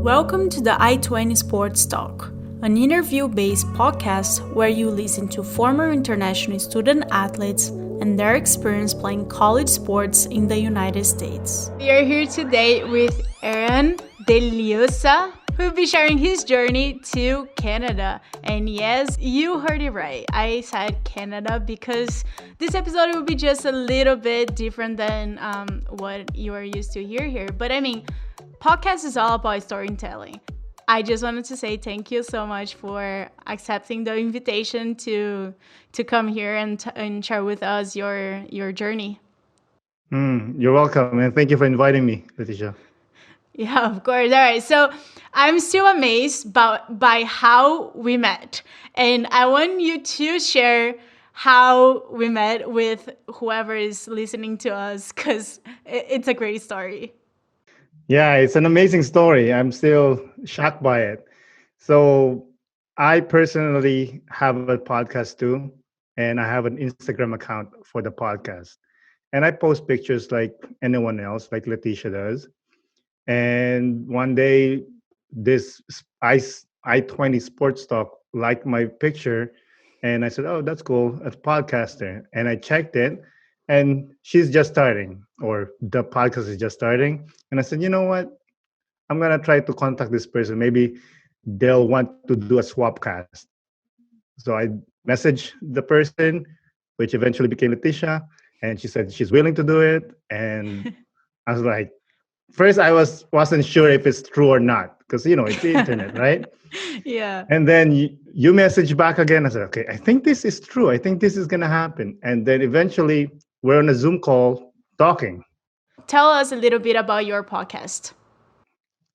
Welcome to the I-20 Sports Talk, an interview-based podcast where you listen to former international student athletes and their experience playing college sports in the United States. We are here today with Aeron Dellosa, who will be sharing his journey to Canada. And yes, you heard it right. I said Canada because this episode will be just a little bit different than what you are used to hear here. But I mean, podcast is all about storytelling. I just wanted to say thank you so much for accepting the invitation to come here and share with us your journey. You're welcome, and thank you for inviting me, Leticia. Yeah, of course. All right. So I'm still amazed by how we met. And I want you to share how we met with whoever is listening to us because it's a great story. Yeah, it's an amazing story. I'm still shocked by it. So, I personally have a podcast too, and I have an Instagram account for the podcast. And I post pictures like anyone else, like Leticia does. And one day, this I-20 Sports Talk liked my picture, and I said, "Oh, that's cool. It's a podcaster." And I checked it, and she's just starting, or the podcast is just starting. And I said, "You know what? I'm gonna try to contact this person. Maybe they'll want to do a swap cast." So I messaged the person, which eventually became Leticia, and she said she's willing to do it. And I was like, first I wasn't sure if it's true or not because it's the internet, right? Yeah. And then you message back again. I said, okay, I think this is true. I think this is gonna happen. And then eventually we're on a Zoom call talking. Tell us a little bit about your podcast.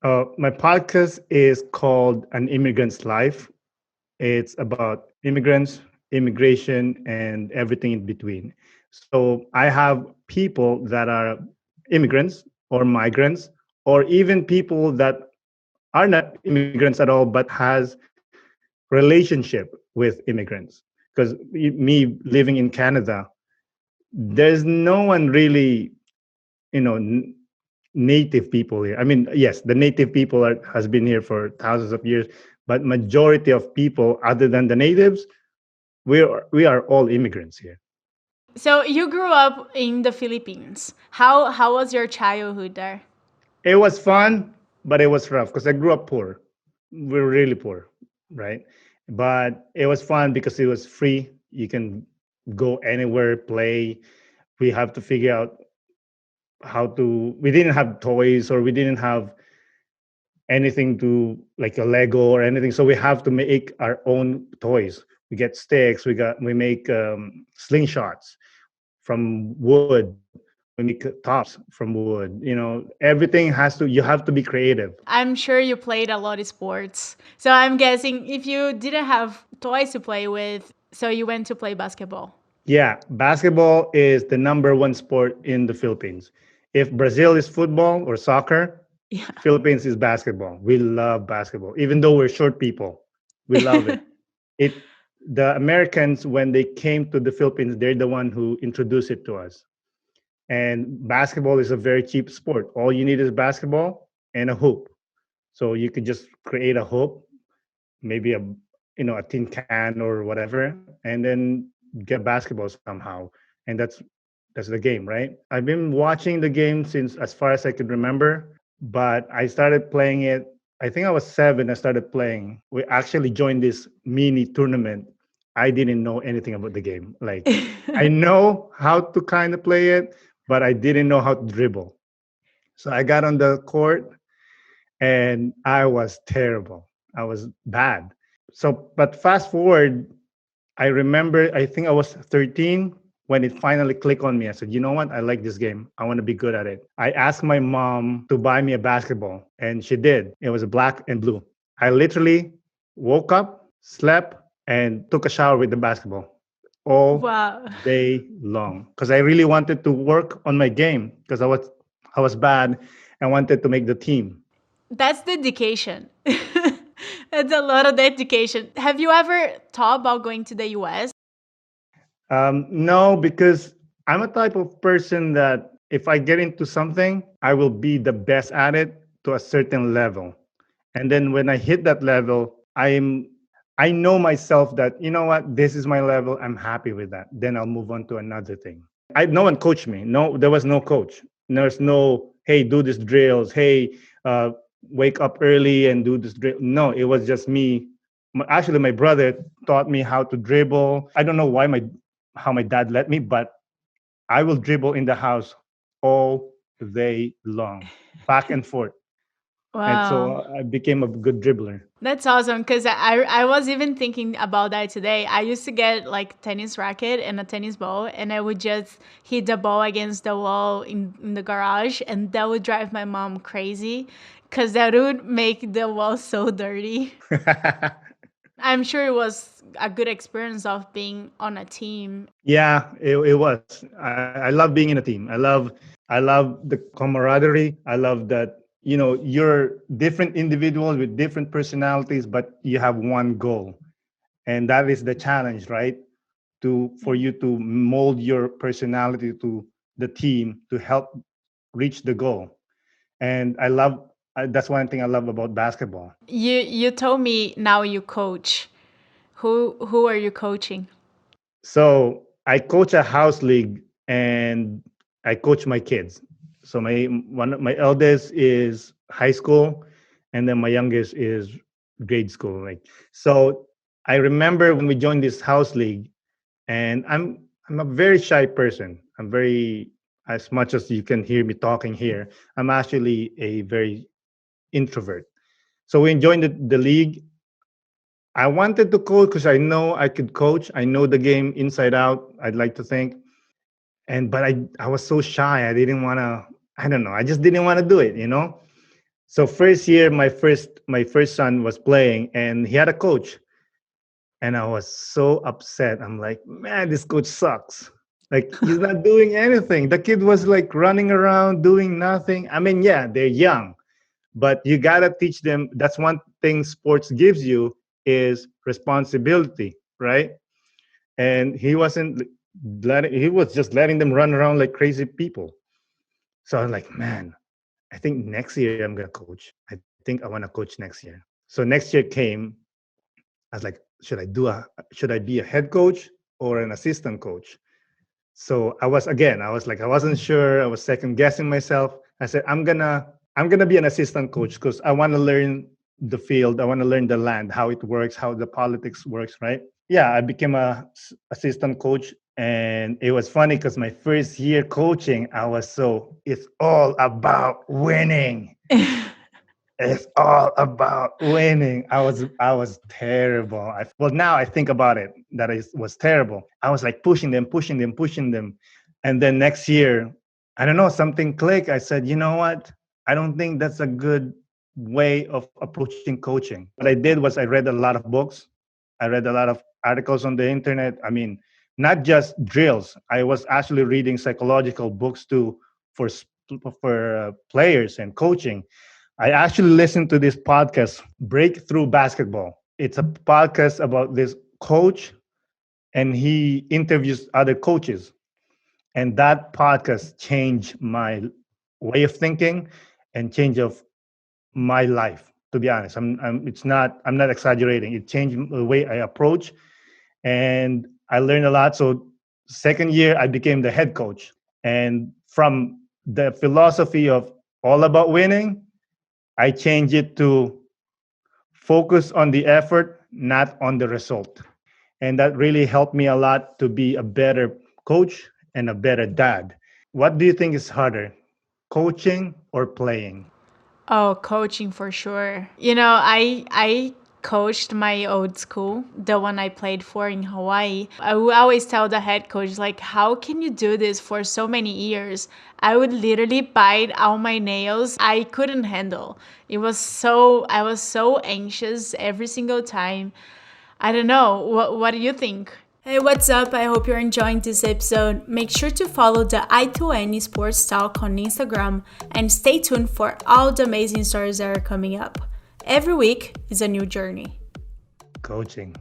My podcast is called An Immigrant's Life. It's about immigrants, immigration, and everything in between. So I have people that are immigrants or migrants, or even people that are not immigrants at all, but has relationship with immigrants. Because me living in Canada, there's no one really, native people here. I mean, yes, the native people has been here for thousands of years, but majority of people other than the natives, we are all immigrants here. So you grew up in the Philippines. How was your childhood there? It was fun, but it was rough because I grew up poor. We were really poor, right? But it was fun because it was free. You can go anywhere, play. We have to figure out how to. We didn't have toys or we didn't have anything to like a Lego or anything. So we have to make our own toys. We get sticks. We make slingshots from wood. We make tops from wood. Everything has to. You have to be creative. I'm sure you played a lot of sports. So I'm guessing if you didn't have toys to play with, so you went to play basketball. Yeah, basketball is the number one sport in the Philippines. If Brazil is football or soccer, Yeah. Philippines is basketball. We love basketball, even though we're short people. We love it. It the Americans when they came to the Philippines, they're the one who introduced it to us. And basketball is a very cheap sport. All you need is basketball and a hoop. So you could just create a hoop, maybe a tin can or whatever, and then get basketball somehow. And that's the game, right? I've been watching the game since as far as I could remember, but I started playing it. I think I was 7. I started playing. We actually joined this mini tournament. I didn't know anything about the game. Like I know how to kind of play it, but I didn't know how to dribble. So I got on the court and I was terrible. I was bad. So, but fast forward, I remember, I think I was 13 when it finally clicked on me. I said, you know what? I like this game. I want to be good at it. I asked my mom to buy me a basketball, and she did. It was black and blue. I literally woke up, slept, and took a shower with the basketball all Wow. day long because I really wanted to work on my game because I was bad and wanted to make the team. That's dedication. That's a lot of dedication. Have you ever thought about going to the US? No, because I'm a type of person that if I get into something, I will be the best at it to a certain level. And then when I hit that level, I know myself that, you know what, this is my level. I'm happy with that. Then I'll move on to another thing. No one coached me. No, there was no coach. There's no, hey, do this drills. Hey, uh, wake up early and do this drill. No, it was just me. Actually, my brother taught me how to dribble. I don't know why how my dad let me, but I will dribble in the house all day long, back and forth. And Wow. so I became a good dribbler. That's awesome because I was even thinking about that today. I used to get like tennis racket and a tennis ball, and I would just hit the ball against the wall in the garage, and that would drive my mom crazy because that would make the wall so dirty. I'm sure it was a good experience of being on a team. Yeah, it was. I love being in a team. I love the camaraderie. I love that, you know, you're different individuals with different personalities, but you have one goal. And that is the challenge, right? To for Yeah. you to mold your personality to the team to help reach the goal. And that's one thing I love about basketball. You told me now you coach. Who are you coaching? So I coach a house league and I coach my kids. So my eldest is high school, and then my youngest is grade school. Like, so I remember when we joined this house league, and I'm a very shy person. I'm very, as much as you can hear me talking here, I'm actually a very introvert. So we joined the league. I wanted to coach because I know I could coach. I know the game inside out. I'd like to think, and but I was so shy. I didn't want to. I don't know. I just didn't want to do it. You know. So first year, my first son was playing, and he had a coach, and I was so upset. I'm like, man, this coach sucks. Like he's not doing anything. The kid was like running around doing nothing. I mean, yeah, they're young, but you gotta teach them. That's one thing sports gives you is responsibility, right? And he was just letting them run around like crazy people. So I was like, man, I think next year I'm gonna coach. I think I want to coach next year. So next year came. I was like, should I be a head coach or an assistant coach? So I wasn't sure. I was second guessing myself. I said, I'm gonna be an assistant coach because I want to learn the field. I want to learn the land, how it works, how the politics works, right? Yeah, I became a assistant coach, and it was funny because my first year coaching, it's all about winning. It's all about winning. I was terrible. Well, now I think about it that I was terrible. I was like pushing them, pushing them, pushing them, and then next year, I don't know, something clicked. I said, you know what? I don't think that's a good way of approaching coaching. What I did was I read a lot of books. I read a lot of articles on the internet. I mean, not just drills. I was actually reading psychological books too for players and coaching. I actually listened to this podcast, Breakthrough Basketball. It's a podcast about this coach, and he interviews other coaches. And that podcast changed my way of thinking and change of my life. To be honest, I'm not exaggerating. It changed the way I approach, and I learned a lot. So second year, I became the head coach, and from the philosophy of all about winning, I changed it to focus on the effort, not on the result. And that really helped me a lot to be a better coach and a better dad. What do you think is harder, coaching or playing? Oh, coaching for sure. I coached my old school, the one I played for in Hawaii. I would always tell the head coach like, "How can you do this for so many years?" I would literally bite all my nails. I couldn't handle. I was so anxious every single time. I don't know. What do you think? Hey, what's up? I hope you're enjoying this episode. Make sure to follow the I2N Sports Talk on Instagram and stay tuned for all the amazing stories that are coming up. Every week is a new journey. Coaching.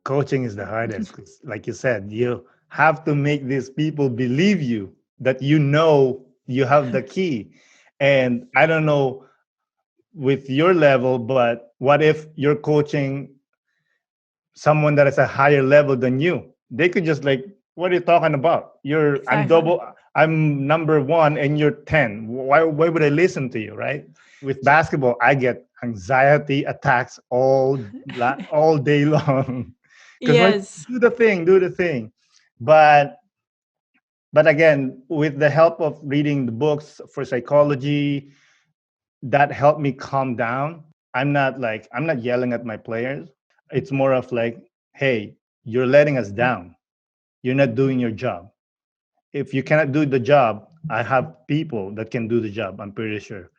Coaching is the hardest. 'Cause like you said, you have to make these people believe that you know you have the key. And I don't know with your level, but what if you're coaching someone that is a higher level than you? They could just like, what are you talking about? Exactly. I'm number one and you're 10. Why would I listen to you, right? With basketball, I get anxiety attacks all day long. Because like, Yes. do the thing. But but again, with the help of reading the books for psychology, that helped me calm down. I'm not yelling at my players. It's more of like, hey, you're letting us down. You're not doing your job. If you cannot do the job, I have people that can do the job, I'm pretty sure.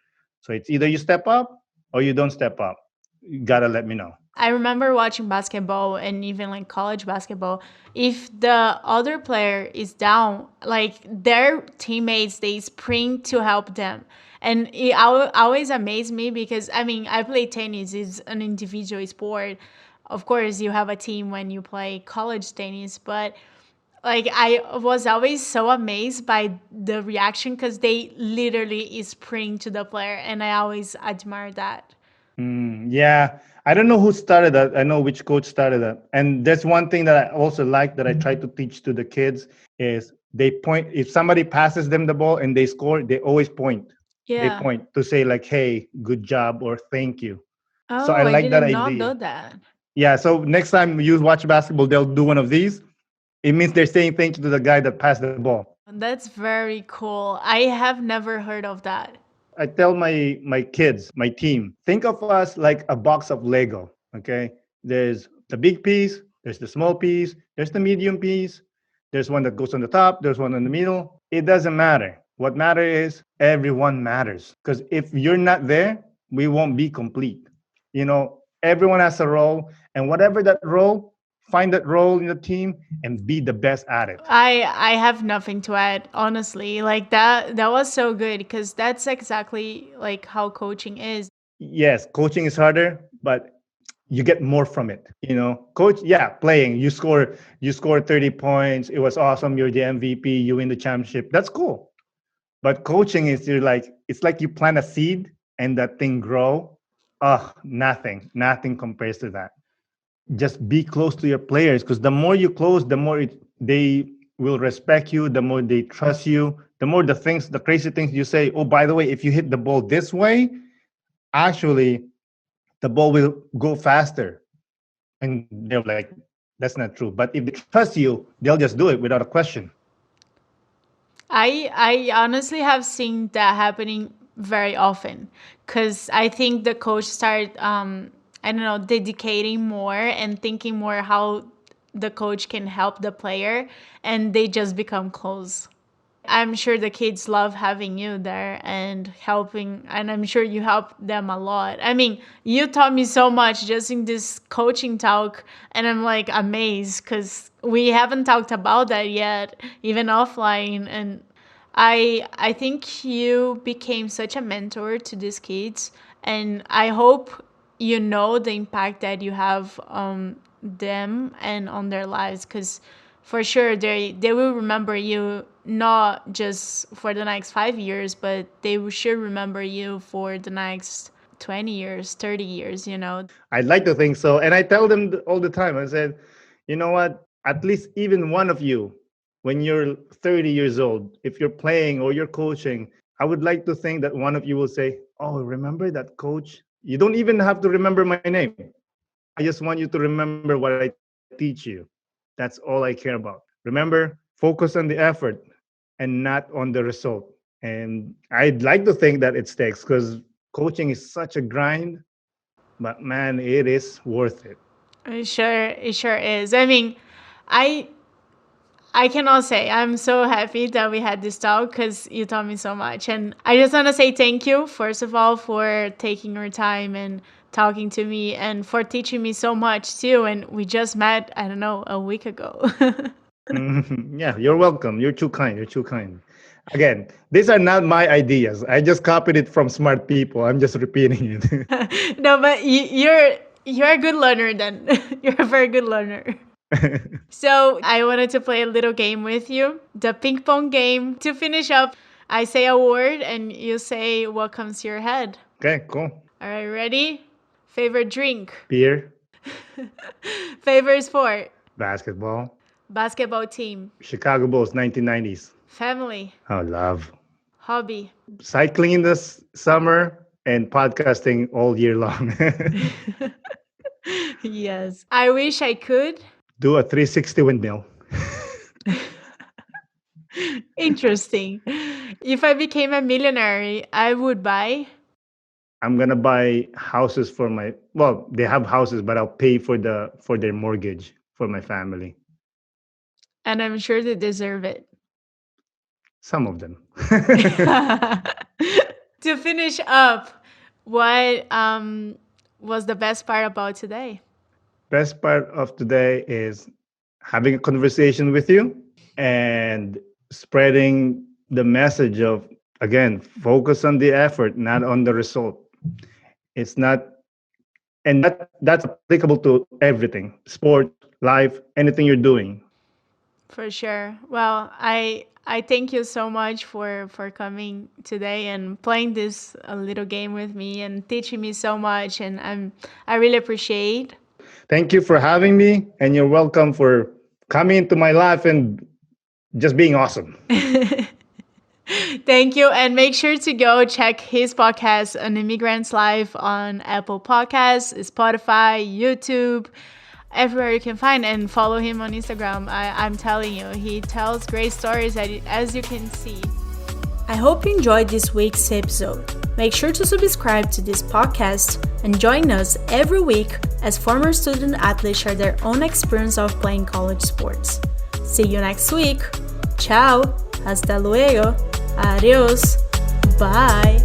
So it's either you step up or you don't step up. You gotta let me know. I remember watching basketball and even like college basketball. If the other player is down, like their teammates, they spring to help them. And it always amazed me because I mean, I play tennis, it's an individual sport. Of course, you have a team when you play college tennis, but like I was always so amazed by the reaction because they literally spring to the player, and I always admire that. Yeah, I don't know who started that. I know which coach started that. And that's one thing that I also like that I try to teach to the kids is they point. If somebody passes them the ball and they score, they always point. They Yeah. point to say like, "Hey, good job" or "Thank you." So I Oh, I like that did not know idea. that. Yeah. So next time you watch basketball, they'll do one of these. It means they're saying thank you to the guy that passed the ball. That's very cool. I have never heard of that. I tell my kids, my team, think of us like a box of Lego. Okay, there's the big piece, there's the small piece, there's the medium piece, there's one that goes on the top, there's one in the middle. It doesn't matter. What matters is everyone matters. Because if you're not there, we won't be complete. Everyone has a role, and whatever that role, find that role in the team and be the best at it. I have nothing to add, honestly. Like that was so good because that's exactly like how coaching is. Yes, coaching is harder, but you get more from it. Coach, yeah, playing, you score 30 points, it was awesome, you're the MVP, you win the championship, that's cool. But coaching is, it's like you plant a seed and that thing grow. Nothing compares to that. Just be close to your players, because the more you close, the more they will respect you, the more they trust you, the more the crazy things you say. Oh, by the way, if you hit the ball this way, actually the ball will go faster. And they're like, that's not true. But if they trust you, they'll just do it without a question. I honestly have seen that happening very often because I think the coach started I don't know, dedicating more and thinking more how the coach can help the player, and they just become close. I'm sure the kids love having you there and helping, and I'm sure you help them a lot. I mean, you taught me so much just in this coaching talk, and I'm like amazed because we haven't talked about that yet, even offline. And I think you became such a mentor to these kids, and I hope you know the impact that you have on them and on their lives, because for sure they will remember you not just for the next 5 years, but should remember you for the next 20 years, 30 years, you know. I'd like to think so. And I tell them all the time, I said, you know what? At least even one of you, when you're 30 years old, if you're playing or you're coaching, I would like to think that one of you will say, oh, remember that coach? You don't even have to remember my name. I just want you to remember what I teach you. That's all I care about. Remember, focus on the effort and not on the result. And I'd like to think that it sticks, because coaching is such a grind, but man, it is worth it. It sure is. I mean, I I cannot say I'm so happy that we had this talk because you taught me so much. And I just want to say thank you, first of all, for taking your time and talking to me and for teaching me so much too. And we just met, I don't know, a week ago. Yeah, you're welcome. You're too kind. You're too kind. Again, these are not my ideas. I just copied it from smart people. I'm just repeating it. No, but you're a good learner then. You're a very good learner. So I wanted to play a little game with you, the ping pong game. To finish up, I say a word and you say what comes to your head. Okay, cool. All right, ready? Favorite drink? Beer, Favorite sport? basketball, Basketball team? Chicago Bulls, 1990s. Family? Oh, love. Hobby? Cycling in the summer and podcasting all year long. Yes. I wish I could. Do a 360 windmill. Interesting. If I became a millionaire, I would buy. I'm gonna buy houses for my, well, they have houses, but I'll pay for their mortgage for my family. And I'm sure they deserve it. Some of them. To finish up, what was the best part about today? Best part of today is having a conversation with you and spreading the message of, again, focus on the effort, not on the result. It's not, and that's applicable to everything, sport, life, anything you're doing. For sure. Well, I thank you so much for coming today and playing this little game with me and teaching me so much, and I really appreciate. Thank you for having me, and you're welcome for coming into my life and just being awesome. Thank you, and make sure to go check his podcast, An Immigrant's Life, on Apple Podcasts, Spotify, YouTube, everywhere you can find, and follow him on Instagram. I'm telling you, he tells great stories, as you can see. I hope you enjoyed this week's episode. Make sure to subscribe to this podcast and join us every week as former student athletes share their own experience of playing college sports. See you next week. Ciao. Hasta luego. Adios. Bye.